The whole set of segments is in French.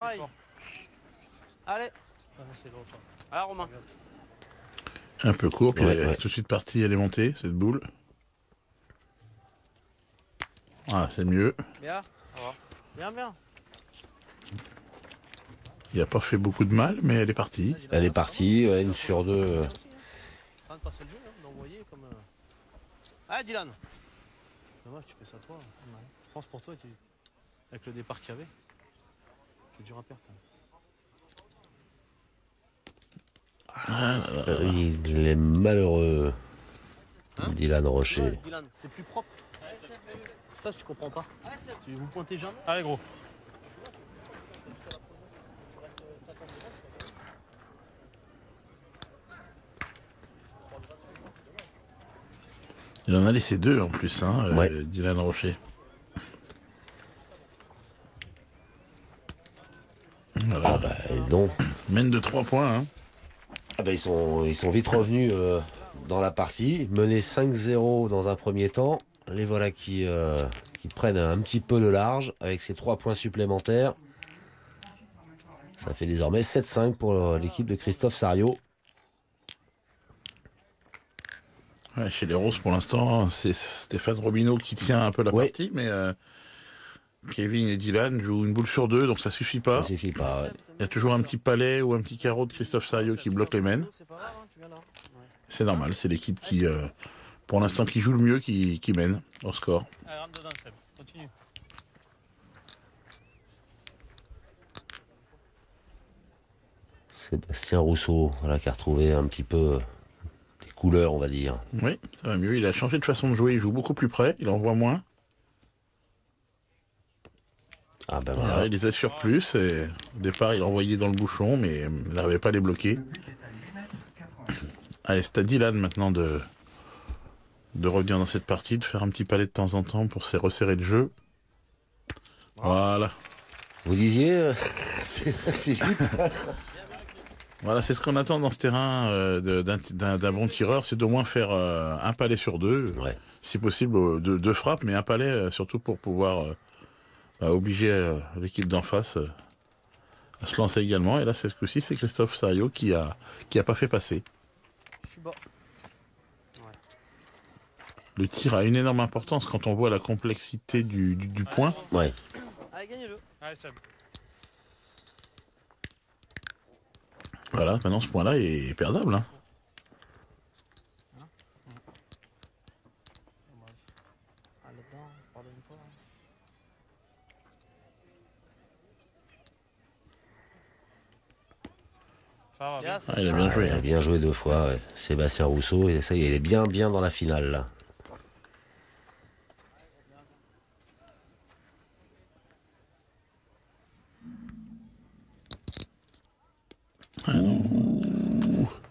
Aïe. Allez. Ah, Romain. Un peu court, puis Ouais, elle est ouais. tout de suite partie, elle est montée, cette boule. Ah, c'est mieux. Bien. Bien, bien. Il n'a pas fait beaucoup de mal, mais elle est partie. Elle est partie, ouais, une sur deux. Ça va de passer le jeu, d'envoyer comme. Ah, Dylan. Dommage, tu fais ça toi. Je pense pour toi, avec le départ qu'il y avait, c'est dur à perdre. Il est malheureux, Dylan Rocher. Ouais, Dylan, c'est plus propre. Ça, je comprends pas. Vous pointez jamais. Allez, gros. Il en a laissé deux en plus, hein, Ouais. Dylan Rocher. Voilà. Ah bah non. Mène de 3 points. Hein. Ah bah ils sont vite revenus dans la partie. Menés 5-0 dans un premier temps. Les voilà qui prennent un petit peu le large avec ces 3 points supplémentaires. Ça fait désormais 7-5 pour l'équipe de Christophe Sarriot. Ouais, chez les Roses, pour l'instant, c'est Stéphane Robineau qui tient un peu la Ouais. partie, mais Kevin et Dylan jouent une boule sur deux, donc ça suffit pas. Ça suffit pas. Ouais. Il y a toujours un petit palais ou un petit carreau de Christophe Sarriot qui bloque les mènes. C'est normal, c'est l'équipe qui, pour l'instant, qui joue le mieux, qui mène au score. Allez, rentre dedans, Seb. Continue. Sébastien Rousseau, voilà, qui a retrouvé un petit peu des couleurs, on va dire. Oui, ça va mieux. Il a changé de façon de jouer. Il joue beaucoup plus près. Il envoie moins. Ah ben Alors, voilà. il les assure plus. Et au départ, il envoyait dans le bouchon, mais il n'arrivait pas à les bloquer. Allez, c'est à Dylan maintenant de revenir dans cette partie, de faire un petit palais de temps en temps pour se resserrer le jeu. Voilà. Vous disiez, Philippe? Voilà, c'est ce qu'on attend dans ce terrain d'un bon tireur, c'est d'au moins faire un palais sur deux. Ouais. Si possible, deux frappes, mais un palais surtout pour pouvoir obliger l'équipe d'en face à se lancer également. Et là, ce coup-ci, c'est Christophe Sarriot qui a pas fait passer. Je suis bas. Le tir a une énorme importance quand on voit la complexité du point. Ouais. Allez, gagnez-le. Allez, Seb. Voilà, maintenant ce point-là est perdable. Hein. Ah, là-dedans, ça pardonne pas. Ça va, Ah, il a bien joué. Il a Hein. bien joué 2 fois, ouais. Sébastien Rousseau, et ça y est, il est bien dans la finale, là.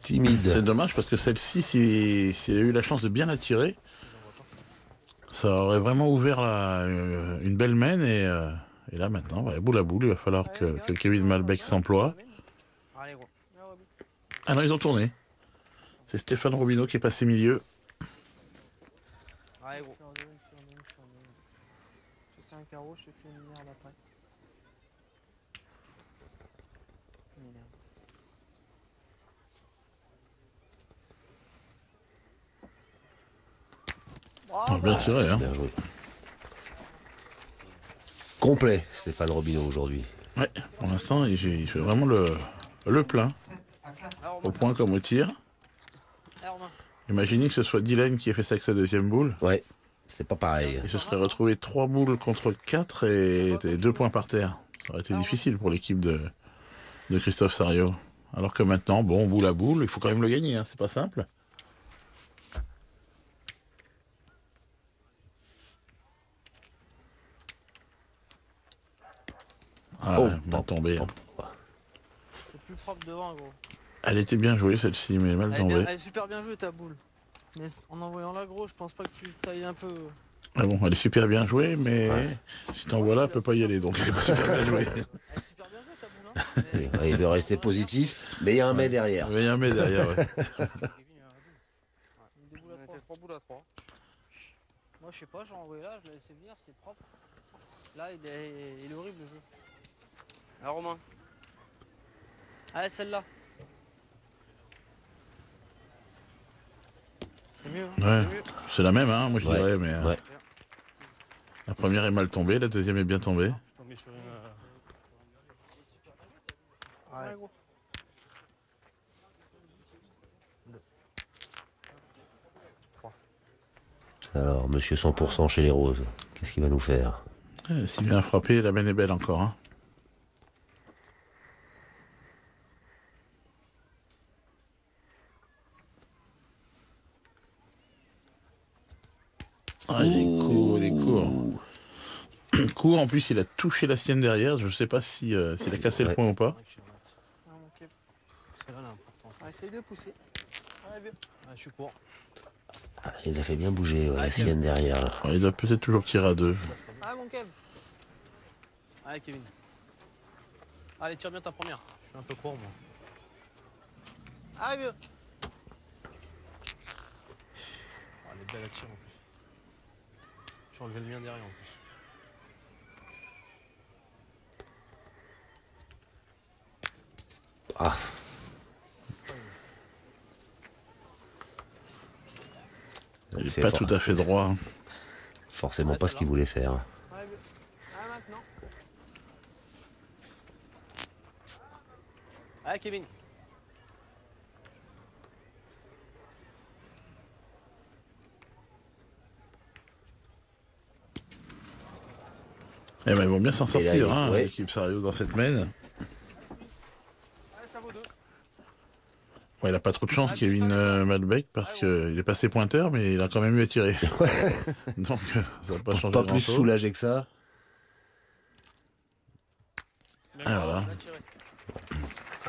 Timide. C'est dommage parce que celle-ci, si elle a eu la chance de bien la tirer, ça aurait vraiment ouvert une belle main. Et là maintenant, ouais, boule à boule, il va falloir que Kevin Malbec s'emploie. Allez, gros. Ah non, ils ont tourné. C'est Stéphane Robineau qui est passé milieu. Allez, gros. J'ai fait un carreau, je t'ai fait une merde après. Ah, bien tiré, hein. Bien joué. Complet, Stéphane Robineau, aujourd'hui. Ouais, pour l'instant, il fait vraiment le plein, au point comme au tir. Imaginez que ce soit Dylan qui ait fait ça avec sa deuxième boule. Ouais, c'était pas pareil. Il se serait retrouvé 3 boules contre 4 et 2 points par terre. Ça aurait été difficile pour l'équipe de Christophe Sarriot. Alors que maintenant, bon, boule à boule, il faut quand même le gagner, hein, c'est pas simple. Ah, Oh, mal tombée. Hein. C'est plus propre devant, gros. Elle était bien jouée celle-ci, mais mal tombée. Elle est super bien jouée ta boule. Mais en envoyant là, gros, je pense pas que tu tailles un peu. Ah bon, elle est super bien jouée, mais si t'envoies là, elle peut pas y aller, donc elle est pas super bien jouée. Elle est super bien jouée ta boule, hein. Il veut rester positif, mais il y a un mais derrière. Mais il y a un mais derrière, ouais. On était 3 boules à 3. Moi, je sais pas, j'ai envoyé là, je l'ai laissé venir, c'est propre. Là, il est horrible le jeu. Ah, Romain. Ah, celle-là. C'est mieux. Ouais, C'est mieux. c'est la même, hein, moi je Ouais, dirais, mais ouais. la première est mal tombée, la deuxième est bien tombée. Je suis tombé sur une. Ouais, gros. Alors, monsieur 100% chez les roses, qu'est-ce qu'il va nous faire? Si bien frappé, la mène est belle encore. Hein. Ah, il est court, il est court. Court, en plus, il a touché la sienne derrière. Je sais pas si, s'il a cassé le Ouais. point ou pas. Ouais, que je suis honnête. Ah, mon Kev. Celle-là, elle est importante. Ah, essaye de pousser. Ouais, bien. Ouais, je suis court. Ah, il l'a fait bien bouger, ouais, la Ah, sienne derrière. Là. Ouais, il doit peut-être toujours tirer à deux. Ah, mon Kev. Allez, Kevin. Allez, tire bien ta première. Je suis un peu court, moi. Ah, bien. Oh, elle est belle à tirer en plus. J'ai enlevé le mien derrière en plus. Ah, Il n'est c'est pas for- tout à fait droit. Hein. forcément Ouais, pas ça ce qu'il va. voulait faire. Ouais, bien. Ah, maintenant. Allez, Kevin. Eh ben, ils vont bien s'en Et là, sortir, hein, ouais. l'équipe Sario dans cette mène. Allez, ça vaut 2. Ouais, il a pas trop de chance, Kevin Malbec, parce qu'il est passé pointeur, mais il a quand même eu à tirer. Donc, ça va pas changer Pas plus grand-chose. soulagé que ça. Ah, voilà.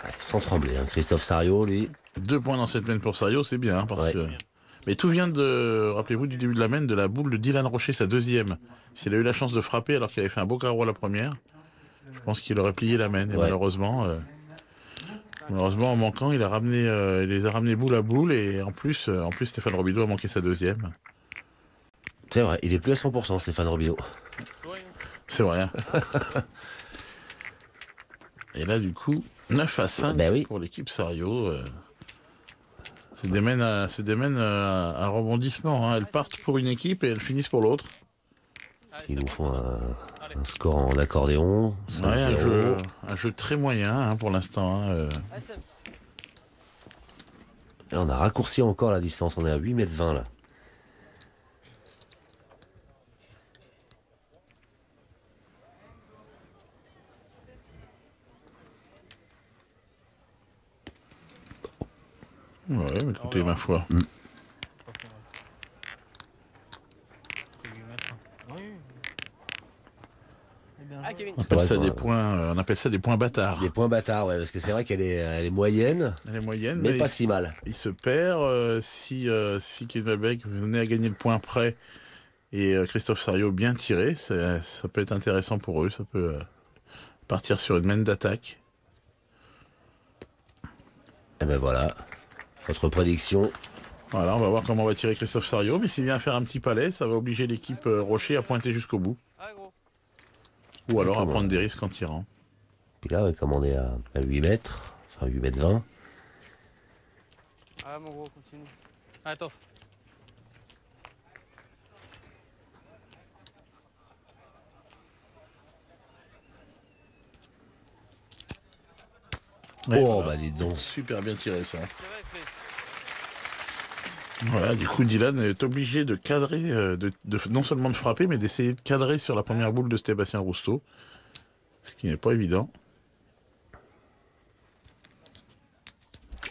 Ouais, sans trembler, hein. Christophe Sario, lui. 2 points dans cette mène pour Sario, c'est bien, hein, parce Ouais. que... Mais tout vient de, rappelez-vous du début de la mène, de la boule de Dylan Rocher, sa deuxième. S'il a eu la chance de frapper alors qu'il avait fait un beau carreau à la première, je pense qu'il aurait plié la mène. Et Ouais. malheureusement, en manquant, il les a ramenés boule à boule. Et en plus Stéphane Robideau a manqué sa deuxième. C'est vrai, il est plus à 100%, Stéphane Robideau. C'est vrai. Hein. Et là, du coup, 9 à 5 Ben oui. pour l'équipe Sario. C'est des mènes à rebondissement. Hein. Elles partent pour une équipe et elles finissent pour l'autre. Ils nous font un score en accordéon. Ouais, 5-0. un jeu très moyen hein, pour l'instant. Hein. Ah, c'est. Et on a raccourci encore la distance, on est à 8,20 m là. Ouais, mais écoutez, ma foi. Allez, Kevin. On appelle, Ouais, ça ouais. des points, on appelle ça des points bâtards. Des points bâtards, ouais, parce que c'est vrai elle est moyenne, Elle est moyenne, mais mais pas si mal. il se perd. Si Kevin Malbec venait à gagner le point près et Christophe Sario bien tiré, ça peut être intéressant pour eux. Ça peut partir sur une mène d'attaque. Et ben voilà, votre prédiction. Voilà, on va voir comment va tirer Christophe Sario. Mais s'il vient faire un petit palais, ça va obliger l'équipe Rocher à pointer jusqu'au bout. Ah, gros. Ou alors à Comment prendre des risques en tirant. Et là, ouais, comme on est à 8 mètres, enfin 8,20 m. Ah, mon gros, continue. Allez, tof. Ouais, Oh, voilà. bah dis donc. Super bien tiré ça. C'est vrai, Chris. Voilà, du coup Dylan est obligé de cadrer, non seulement de frapper, mais d'essayer de cadrer sur la première boule de Sébastien Rousteau. Ce qui n'est pas évident.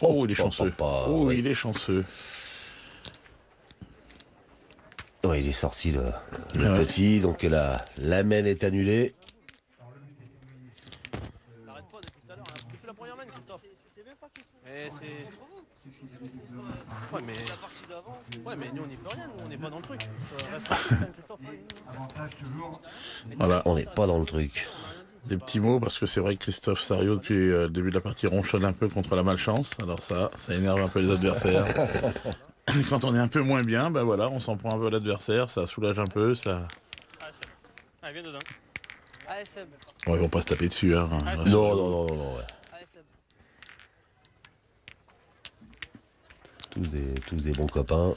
Oh, il est chanceux. Oh, oui. il est chanceux. Ouais, il est sorti le Ouais. petit, donc la mène est annulée. T'arrêtes pas depuis tout à l'heure. Depuis la première mène, Christophe. C'est même pas question. Mais c'est. Ouais, mais. La partie d'avant. Ouais, mais nous on n'y peut rien. Nous on n'est pas dans le truc. Ça reste un Christophe. Voilà, On n'est pas dans le truc. des petits mots, parce que c'est vrai que Christophe Sario, depuis le début de la partie, ronchonne un peu contre la malchance. Alors ça énerve un peu les adversaires. Quand on est un peu moins bien, ben voilà, on s'en prend un peu à l'adversaire, ça soulage un peu, ça... Ah, c'est bon. Allez, viens dedans. Allez, Seb. Bon, ils vont pas se taper dessus, hein. Ah, Non, non, non, non, non, ouais. Allez, Seb. Tous des bons copains.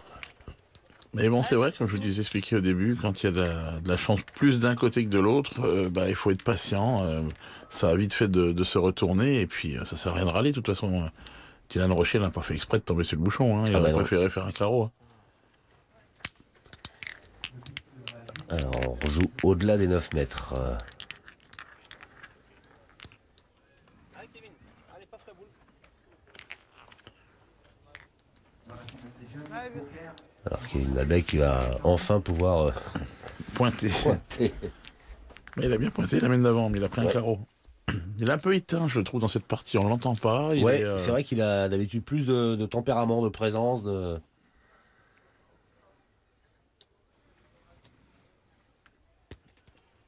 Mais bon, c'est vrai, comme je vous disais expliqué au début, quand il y a de la chance plus d'un côté que de l'autre, bah, il faut être patient. Ça a vite fait de se retourner, et puis ça sert à rien de râler. De toute façon, Dylan Rocher n'a pas fait exprès de tomber sur le bouchon. Hein. Il aurait préféré faire un carreau. Hein. Alors, on joue au-delà des 9 mètres. Allez, Kevin. Allez, pas frais boule. Allez, viens. Alors Kevin Malbec qui va enfin pouvoir Pointé. pointer. Mais il a bien pointé la main d'avant, mais il a pris un carreau. Il est un peu éteint, je le trouve, dans cette partie. On l'entend pas. Ouais, c'est vrai qu'il a d'habitude plus de tempérament, de présence.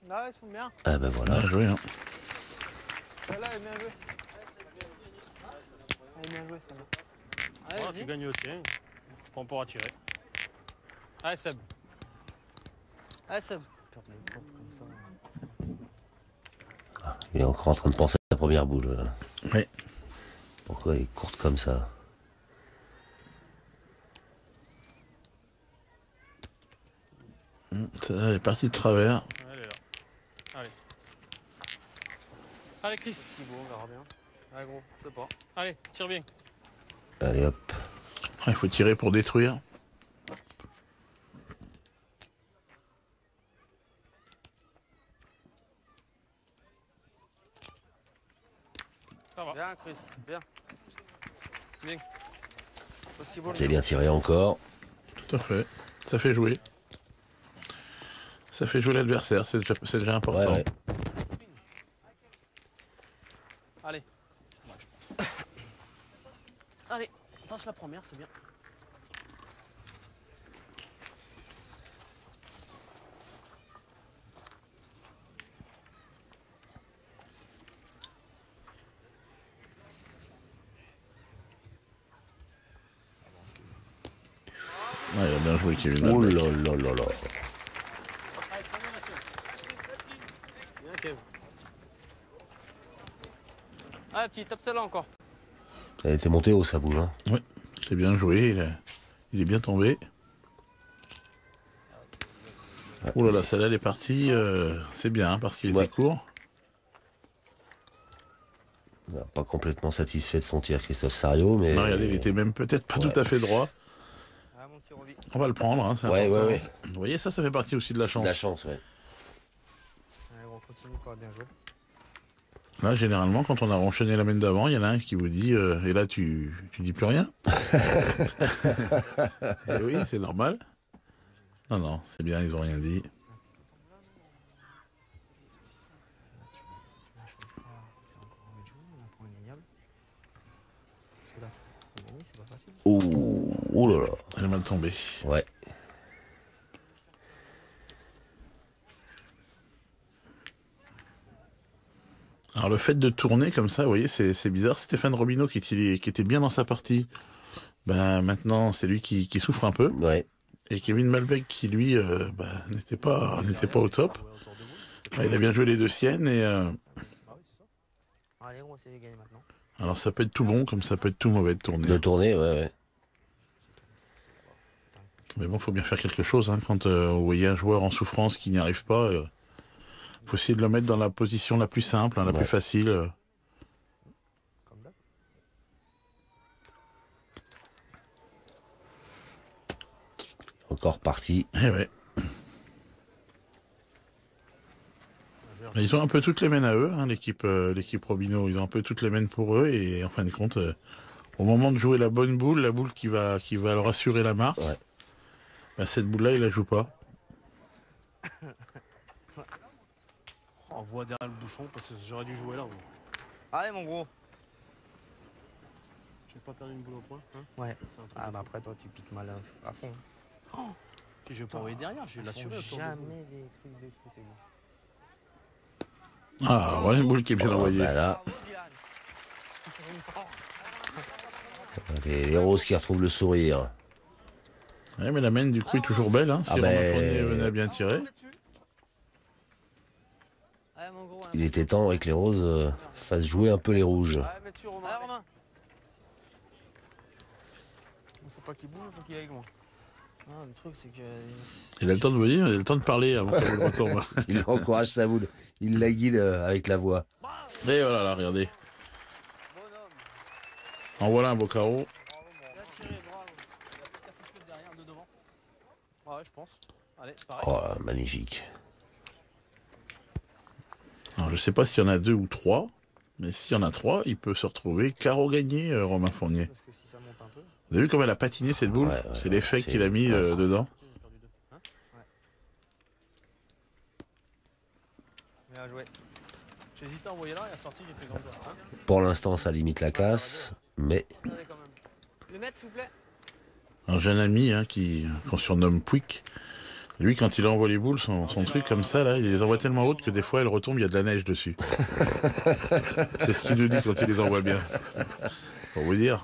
Ah, ils sont bien. Ah ben voilà. Bien joué, hein. Celle-là est bien jouée. Elle est bien jouée, celle-là. Allez, Voilà, vas-y. tu gagnes le tien. On pourra tirer. Allez, Seb. Allez, Seb. Putain, mais une porte comme ça. Il est encore en train de penser à la première boule. Oui. Pourquoi elle est courte comme ça? Ça, elle est partie de travers. Elle est là. Allez. Allez, Chris. Si bon, on verra bien. Allez, gros, c'est pas. Allez, tire bien. Allez hop. Il faut tirer pour détruire. Ça va. Bien, Chris. Bien. Bien. Parce qu'il vaut le C'est bien tiré encore. Tout à fait. Ça fait jouer. Ça fait jouer l'adversaire, c'est déjà important. Ouais, ouais. Allez. Allez, passe la première, c'est bien. Ouais, il a bien joué Kevin Oh Malbec. là là là là. Bien, Kev. Allez, petit, tape celle-là encore. Elle était montée haut sa boule. Hein. C'est bien joué, il est bien tombé. Oh là là, celle-là elle est partie, c'est bien parce qu'il était court. Pas complètement satisfait de son tir Christophe Sario, mais... Non, regardez, il était même peut-être pas tout à fait droit. Ah, mon petit Roby. On va le prendre, hein, c'est Ouais, important. ouais, ouais. Vous voyez, ça fait partie aussi de la chance. De la chance, ouais. Allez, on continue pas bien jouer. Là, généralement, quand on a ronchonné la main d'avant, il y en a un qui vous dit, et là, tu dis plus rien. Et oui, c'est normal. Non, non, c'est bien, ils ont rien dit. Tu lâches pas, c'est encore envie de jouer, on a un point gagnable. Parce que là, faut gagner, c'est pas facile. Oh là là. Elle est mal tombée. Ouais. Alors le fait de tourner comme ça, vous voyez, c'est bizarre. Stéphane Robineau qui était bien dans sa partie, ben maintenant c'est lui qui souffre un peu. Ouais. Et Kevin Malbec qui lui n'était pas au top. Jouer autour de vous. Ben, il a bien joué les deux siennes et Ah oui, c'est ça. Allez, on va essayer de gagner maintenant. alors ça peut être tout bon comme ça peut être tout mauvais de tourner. De tourner, ouais, ouais. Mais bon, faut bien faire quelque chose hein, quand vous voyez un joueur en souffrance qui n'y arrive pas. Faut essayer de le mettre dans la position la plus simple, hein, la plus facile. Comme d'hab. Encore parti. Eh ouais. Ils ont un peu toutes les mains à eux, hein, l'équipe Robineau. Ils ont un peu toutes les mains pour eux et en fin de compte, au moment de jouer la bonne boule, la boule qui va leur assurer la marque, Ouais. ben, cette boule-là, il la joue pas. On voit derrière le bouchon parce que j'aurais dû jouer là. Vous. Allez, mon gros. J'ai pas perdu une boule au point. Hein Ouais. c'est un truc. Ah, mais après, toi, tu piques mal à fond. Puis je vais pas envoyer derrière, je vais Ils l'assurer. font autour de vous. jamais des trucs de foot, les gars. Ah, voilà une boule qui est bien envoyée. Bah là, les roses qui retrouvent le sourire. Ouais, mais la main, du coup, est toujours belle. Hein, si Ah Romain ben- Fournier venait à bien tirer. Allez, mon gros. Il était temps que les roses fassent jouer un peu les rouges. Allez, mets dessus, Romain. Allez, Romain. Faut pas qu'il bouge, faut qu'il aille loin. Non, le truc, c'est que. Il a le temps de venir, il a le temps de parler avant que le retombe. Il encourage sa boule. Il la guide avec la voix. Et voilà, là, regardez. Bonhomme. En voilà un beau carreau. Bien tiré, bravo. Casser celui de derrière, de devant. Ouais, je pense. Allez, pareil. Oh, magnifique. Alors, je sais pas s'il y en a 2 ou 3, mais s'il y en a 3, il peut se retrouver carreau gagné, Romain Fournier. Parce que si ça monte un peu. Vous avez vu comme elle a patiné cette boule? Ouais, ouais, c'est l'effet c'est- qu'il a mis dedans. J'ai perdu 2. Hein Bien joué. J'ai hésité à envoyer là, il a sorti, j'ai fait grand droit. Hein Pour l'instant, ça limite la casse. Mais Allez, quand même. Le mettre, s'il vous plaît. Un jeune ami qu'on surnomme Pouic. Lui, quand il envoie les boules, son truc comme ça, là, il les envoie tellement hautes que des fois, elles retombent, il y a de la neige dessus. C'est ce qu'il nous dit quand il les envoie bien. Pour vous dire.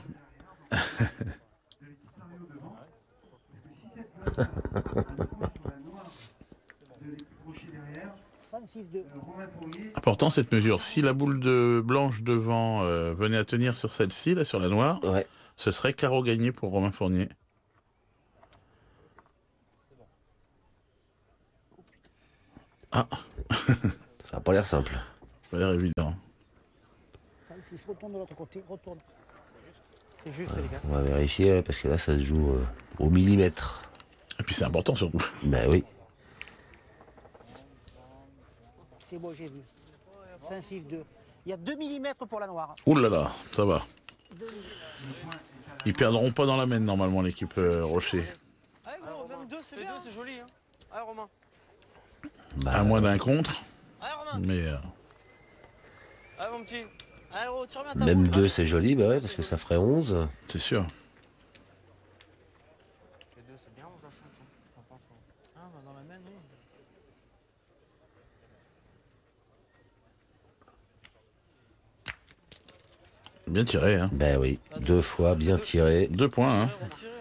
Important cette mesure. Si la boule de blanche devant venait à tenir sur celle-ci, là, sur la noire, ouais, ce serait carreau gagné pour Romain Fournier. Ah, ça n'a pas l'air simple. ça a l'air évident. Il se retourne de l'autre côté, retourne. C'est juste, les gars. On va vérifier parce que là, ça se joue au millimètre. Et puis c'est important surtout. Ben oui. C'est bon, j'ai vu. 5, 6, 2. Il y a 2 mm pour la noire. Ouh là là, ça va. Ils perdront pas dans la main normalement l'équipe Rocher. Allez, gros, même 2, c'est Les bien. deux, c'est joli. Hein. Allez, Romain. À moins d'un contre, Allez, Romain. mais Allez, mon petit. Allez, gros, tire bien ta Même boule. 2, c'est joli, bah ouais, parce que ça ferait 11. c'est sûr. Les 2, c'est bien, 11 à 5. Hein. Ah, bah, dans la main, non. Bien tiré, hein. Ben oui, 2 fois bien tiré. 2 points, hein. Retiré, hein.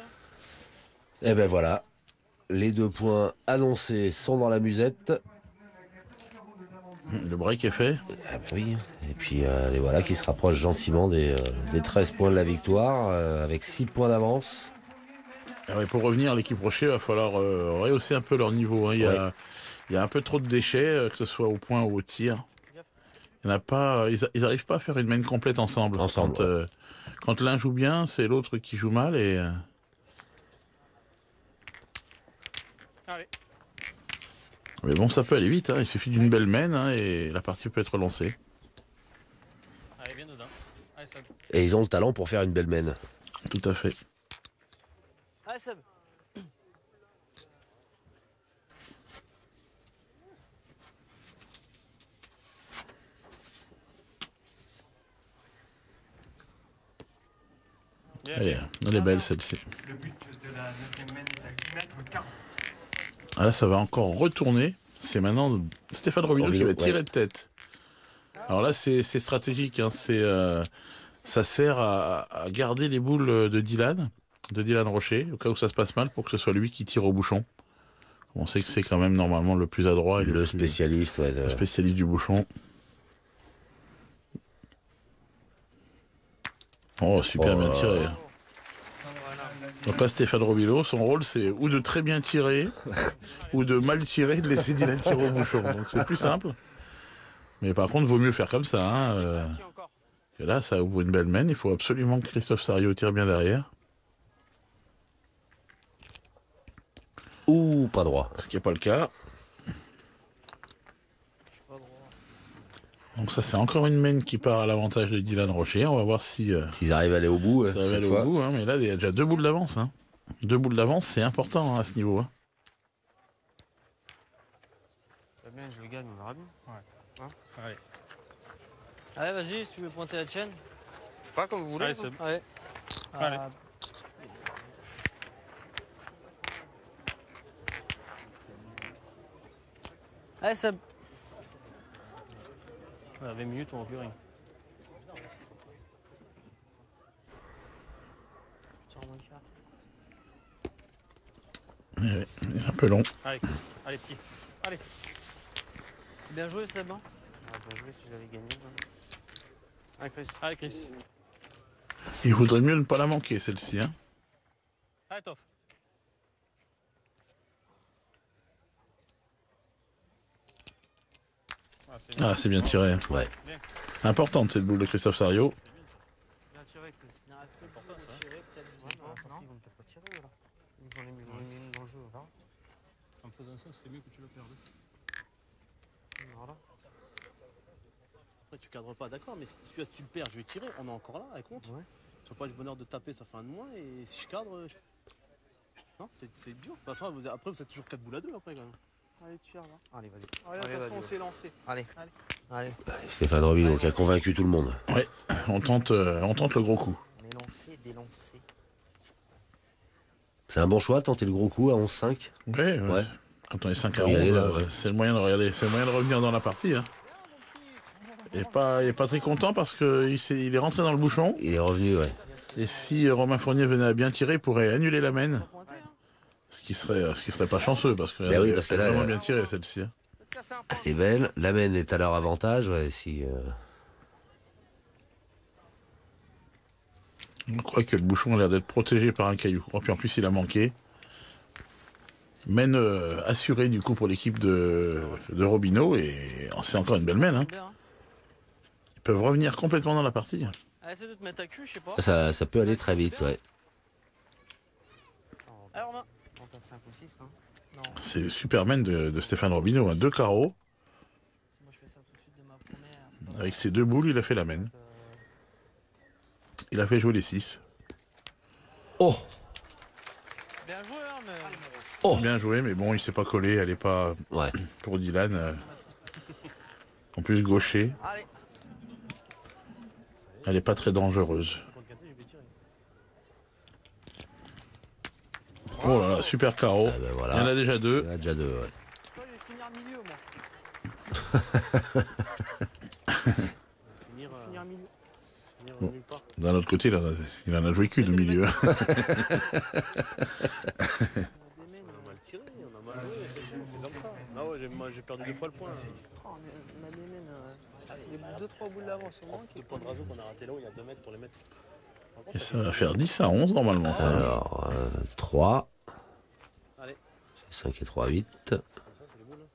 Et ben voilà. Les 2 points annoncés sont dans la musette. Le break est fait. Ah ben oui. Et puis les voilà qui se rapprochent gentiment des 13 points de la victoire, avec 6 points d'avance. Ah ouais, pour revenir, l'équipe Rocher, va falloir rehausser un peu leur niveau. Hein. Il y a un peu trop de déchets, que ce soit au point ou au tir. Il y en a pas, ils n'arrivent pas à faire une main complète ensemble. Quand l'un joue bien, c'est l'autre qui joue mal. Et, Allez. mais bon, ça peut aller vite. Hein. Il suffit d'une belle main hein, et la partie peut être lancée. Allez, viens dedans. Allez, Seb. Et ils ont le talent pour faire une belle mène. Tout à fait. Allez, Seb. Bien, Allez, bien. elle est belle celle-ci. Le but de la 9e mène est à 10 mètres 40. Ah là, ça va encore retourner. C'est maintenant Stéphane Robineau qui va Robineau, tirer ouais. de tête. Alors là, c'est stratégique. Hein. Ça sert à garder les boules de Dylan Rocher, au cas où ça se passe mal, pour que ce soit lui qui tire au bouchon. On sait que c'est quand même normalement le plus adroit et Le plus- spécialiste, ouais, le spécialiste du bouchon. Oh, super Oh bien là tiré. là. Donc là, Stéphane Robineau, son rôle, c'est ou de très bien tirer, ou de mal tirer, de laisser Dylan tirer au bouchon. Donc c'est plus simple. Mais par contre, vaut mieux faire comme ça. Hein, Tiens encore. que là, ça ouvre une belle main. Il faut absolument que Christophe Sariot tire bien derrière. Ouh, pas droit. Ce qui n'est pas le cas. Je suis pas droit. Donc ça, c'est encore une main qui part à l'avantage de Dylan Rocher. On va voir si S'ils arrivent à aller au bout, ça va cette aller fois. au bout. Hein. Mais là, il y a déjà 2 boules d'avance. Hein. 2 boules d'avance, c'est important hein, à ce niveau. Hein. C'est bien, je le gagne, on verra bien. Allez. Allez, vas-y, si tu veux pointer la tienne. Je sais pas comme vous voulez. Allez, vous. Seb. Allez. Allez. Allez, Seb. Ouais, 20 minutes, on voit plus rien. Il est un peu long. Allez, allez, petit. Allez. Bien joué, Seb. Hein. J'aurais pas joué si je l'avais gagné. Ah, Chris. Allez, Chris. Il vaudrait mieux ne pas la manquer, celle-ci. Hein. Allez, Toff. Ah, c'est bien. Ah, c'est bien tiré. Hein. Ouais. Importante cette boule de Christophe Sariot. Bien tiré, Chris. Il y en a peut-être Important, qui vont ça. tirer, peut-être, je sais Ouais, pas, non, la sortie, non. ils vont peut-être pas tirer, là. J'en ai mis une dans le jeu, là. En faisant ça, c'était mieux que tu le perdes. Voilà. Après, tu cadres pas, d'accord, mais si tu le perds, je vais tirer. On est encore là, elle compte. Ouais. Tu vois pas le bonheur de taper, ça fait un de moins. Et si je cadre, non, c'est dur. De toute façon, après, vous êtes toujours 4 boules à 2 après quand même. Allez, tire, là. Allez, vas-y. Allez, de toute façon, on s'est lancé. Allez. Allez. Stéphane Robineau qui a convaincu tout le monde. Ouais, on tente le gros coup. On est lancé, délancé. C'est un bon choix de tenter le gros coup à 11-5. Ouais, Ouais. Quand on est 5 à Faut y 11, aller, là, ouais. c'est le moyen de regarder, c'est le moyen de revenir dans la partie. Hein. Il est pas très content parce qu'il est rentré dans le bouchon. Il est revenu, ouais. Et si Romain Fournier venait à bien tirer, il pourrait annuler la main. Ce qui serait pas chanceux parce que Ben oui, parce que elle a là, vraiment bien tiré celle-ci. Hein. Elle est belle. La main est à leur avantage. Ouais, si, On croit que le bouchon a l'air d'être protégé par un caillou. Oh, puis en plus, il a manqué. Mène assurée du coup pour l'équipe de Robineau. Et c'est encore une belle mène. Hein. Bien, hein. Ils peuvent revenir complètement dans la partie. Allez, essaie de te mettre à cul, je sais pas. ça peut aller très vite, ouais. Allez, Romain. On perd 5 ou 6, hein. Non. C'est Superman de Stéphane Robineau. Hein. 2 carreaux. Si moi je fais ça tout de suite de ma première. c'est pas Avec grave. ses 2 boules, il a fait la main. Euh, Il a fait jouer les 6. Oh, Bien joué, hein, mais. oh. Bien joué, mais bon, il s'est pas collé. Elle est pas Ouais. pour Dylan. En plus, gaucher. Allez. Elle est pas très dangereuse. Contre Caté, je vais tirer. Oh là là, super carreau. Ah ben Il y en voilà. a déjà Il y 2. en a déjà 2, ouais. Je vais finir milieu, moi. Finir, Finir milieu. finir Bon. nulle part. D'un autre côté, il en a joué qu'une au milieu. Des On mains, a mal tiré, on a mal joué, c'est comme ça. Ah ouais, j'ai perdu 2 fois le point. on a des mains, les 2-3 boules d'avance au moins. Le point de rajout qu'on a raté là-haut, il y a 2 mètres pour les mettre. Par contre, Et ça va faire 10 à 11 normalement, ça. Alors, 3. Allez. 5 et 3, 8. c'est comme ça, c'est les boules. Hein.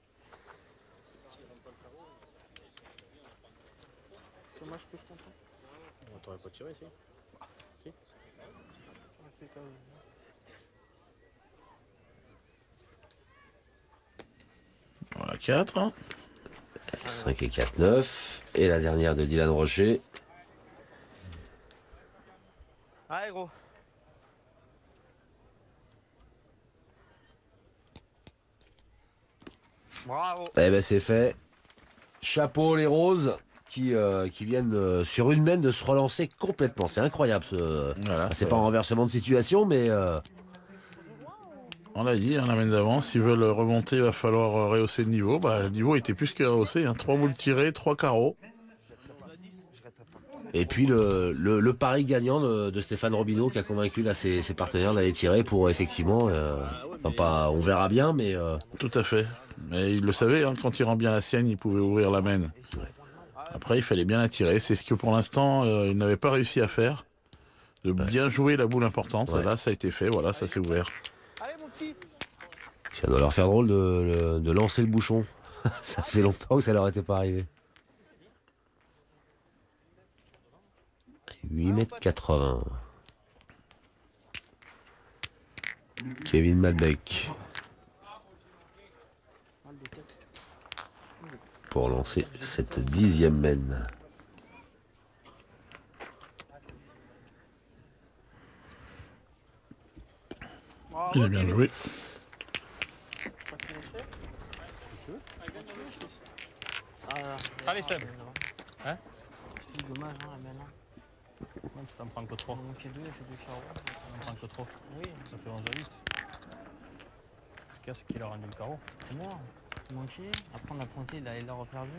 Dommage que je comprends. On t'aurait pas tiré ici. J'aurais fait quand même. Voilà, 4. 5 et 4, 9. Et la dernière de Dylan Rocher. Allez, gros. Bravo. Eh ben c'est fait. Chapeau les roses qui viennent sur une main de se relancer complètement. C'est incroyable. Voilà, C'est pas un renversement de situation, mais on l'a dit, hein, la main d'avant, s'ils veulent remonter, il va falloir rehausser le niveau. Bah, le niveau était plus que rehaussé. Hein. 3 boules tirées, 3 carreaux. et puis le pari gagnant de Stéphane Robineau qui a convaincu là ses partenaires d'aller tirer pour effectivement. Enfin, pas, on verra bien, mais Tout à fait. Mais il le savait, hein, quand il rend bien la sienne, il pouvait ouvrir la main. Après, il fallait bien la tirer. C'est ce que pour l'instant, il n'avait pas réussi à faire. De bien jouer la boule importante. Ouais. Là, ça a été fait. Voilà, ça s'est ouvert. Allez, mon petit. ça doit leur faire drôle de lancer le bouchon. Ça fait longtemps que ça leur était pas arrivé. 8,80 m. Kevin Malbec Mal de tête. pour lancer cette 10e main. Il a bien joué. Allez, Seb. Hein? C'est dommage, hein, la main. Hein. Non, tu t'en prends que 3. Il manquait 2, il fait 2 carreaux. Tu t'en prends que 3. Oui, Ça fait 11 à 8. Ce qu'il y a, c'est qu'il a rendu le carreau. c'est moi. Il manquait. Après, on a pointé, il l'a reperdu.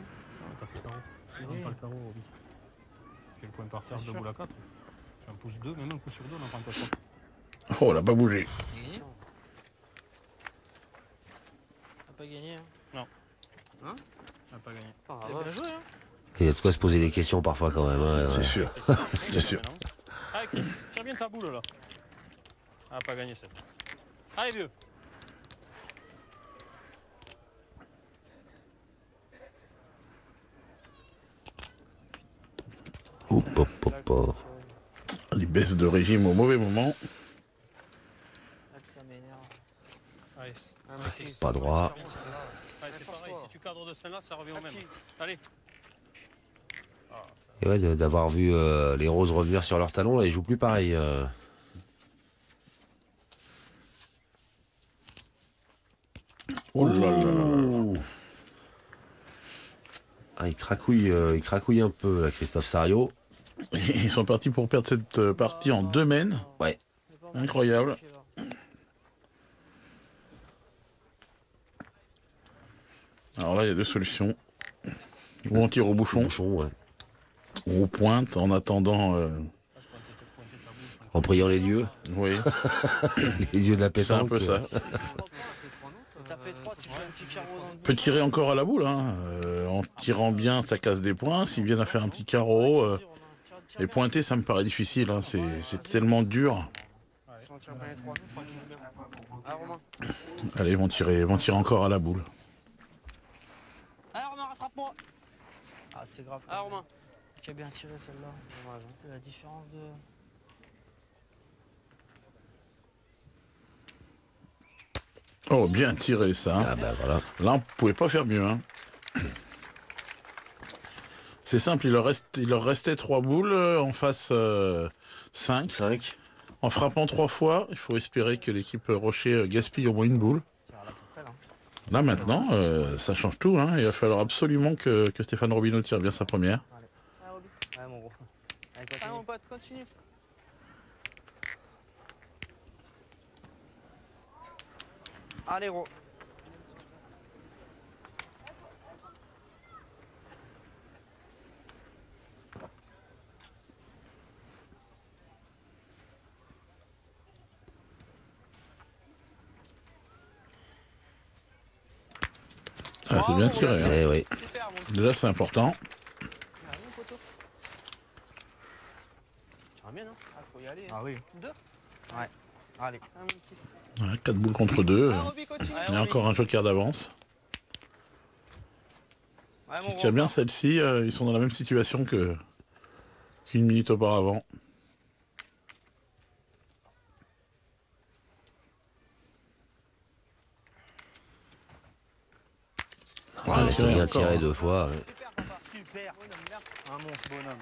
T'as fait carreau. C'est Oui. pas le carreau, oui. J'ai le point par terre, C'est 2 sûr. boules à 4. Un pouce 2, même un coup sur 2, on en prend que 3. Oh, elle n'a pas bougé. T'as pas gagné, hein. Non. Hein? On n'a pas gagné. Bien joué, hein. Il y a de quoi se poser des questions parfois quand même. Hein, C'est ouais. sûr. C'est sûr. Allez, Chris, tire bien ta boule là. On n'a pas gagné cette. Allez, vieux. Hop, hop, hop, hop. Il baisse de régime au mauvais moment. Ah, que ça m'énerve. Allez, Chris, Pas droit. allez c'est pareil. Si tu cadres de celle-là, ça revient au même. Allez. Ah, ça... Et ouais, d'avoir vu les roses revenir sur leurs talons, là, ils jouent plus pareil. Oh là là là là. Ah, il cracouille un peu, là, Christophe Sario. Ils sont partis pour perdre cette partie en 2 mènes. Ouais. Incroyable. Alors là, il y a 2 solutions. Ou on tire au bouchon, Bouchon, ouais. ou on pointe en attendant. En priant les dieux. Oui, Les dieux de la c'est pétanque. un peu ça. Taper 3, tu fais un petit carreau dans le Peut tirer encore à la boule, hein. En tirant bien, ça casse des points. S'ils viennent à faire un petit carreau, et pointer, ça me paraît difficile. Hein. C'est tellement dur. Si on tire bien les 3 notes, tranquille. Ah, Romain. Allez, ils vont tirer encore à la boule. Allez, Romain, rattrape-moi. Ah, c'est grave. Ah, Romain. Qui a bien tiré celle-là. Dommage. Hein. La différence de. Oh, bien tiré ça. Hein. Ah bah voilà. Là, on pouvait pas faire mieux. Hein. C'est simple, il leur restait 3 boules, en face 5. 5. En frappant 3 fois, il faut espérer que l'équipe Rocher gaspille au moins une boule. Là maintenant, ça change tout. Hein. Il va falloir absolument que Stéphane Robineau tire bien sa première. Ouais, mon gros. Allez, continue. Ah, mon pote, continue. Allez, gros. Ah, c'est bien tiré. Hein. Eh oui. Super, mon Déjà, c'est important. poteau. Tu ramènes, hein. Ah, faut y aller. Hein. Ah oui. 2. Ouais. Allez. Ah, mon petit. Ouais, 4 boules contre 2. Ah, Roby, continue. Il y a encore un joker d'avance. Ouais, mon Qui gros. tire bien celle-ci, ils sont dans la même situation qu'une minute auparavant. Ouais, ils sont bien encore, tirés hein. 2 fois. Ouais. Super. Un monstre bonhomme.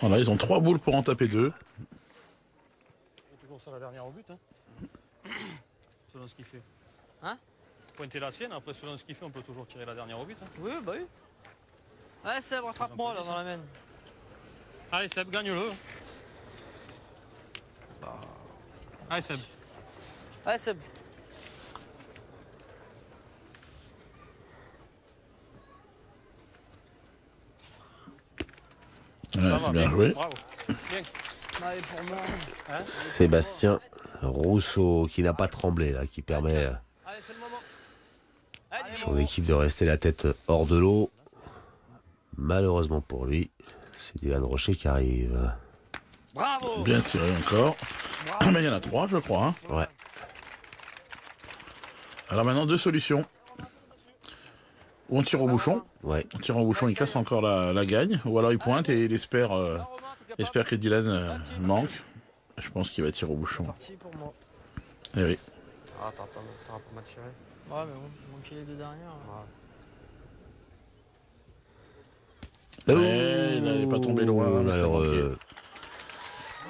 Voilà, ils ont 3 boules pour en taper 2. C'est toujours ça la dernière au but. Hein. Selon ce qu'il fait. Hein? Pointer la sienne, après selon ce qu'il fait, on peut toujours tirer la dernière au but. Hein. Oui, bah oui. Ouais, Seb, rattrape-moi là dans la main. Allez Seb, gagne-le. Allez Seb. Ouais, Seb. Ouais, Ça c'est va, bien joué. Bravo. Bien. Allez, pour moi. Hein? Sébastien Rousseau qui n'a pas tremblé, là, qui permet Allez, c'est le moment. Allez, à son équipe de rester la tête hors de l'eau. Malheureusement pour lui, c'est Dylan Rocher qui arrive. Bravo. Bien tiré encore. Mais il y en a 3, je crois. Hein. Ouais. Alors maintenant, 2 solutions. Ou on tire au bouchon. Ouais. En tirant au bouchon, il casse encore la gagne. Ou alors il pointe et il espère que Dylan manque. Je pense qu'il va tirer au bouchon. Parti pour moi. Eh oui. Ah, t'auras pas mal tiré. Ouais, mais bon, il manquait les 2 dernières. Ouais, il n'est pas tombé loin. mais ça Malheureux.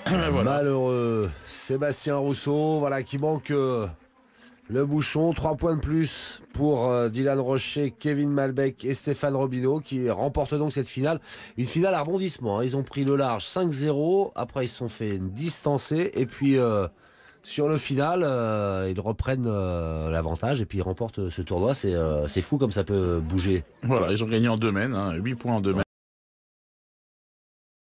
manquait. Voilà. Malheureux. Sébastien Rousseau, voilà, qui manque le bouchon. 3 points de plus pour Dylan Rocher, Kevin Malbec et Stéphane Robineau qui remportent donc cette finale. Une finale à rebondissement. Hein. Ils ont pris le large 5-0. Après, ils se sont fait distancer. Et puis, sur le final, ils reprennent l'avantage et puis ils remportent ce tournoi. C'est fou comme ça peut bouger. Voilà, ils ont gagné en 2 mènes. 8 points en 2 mènes.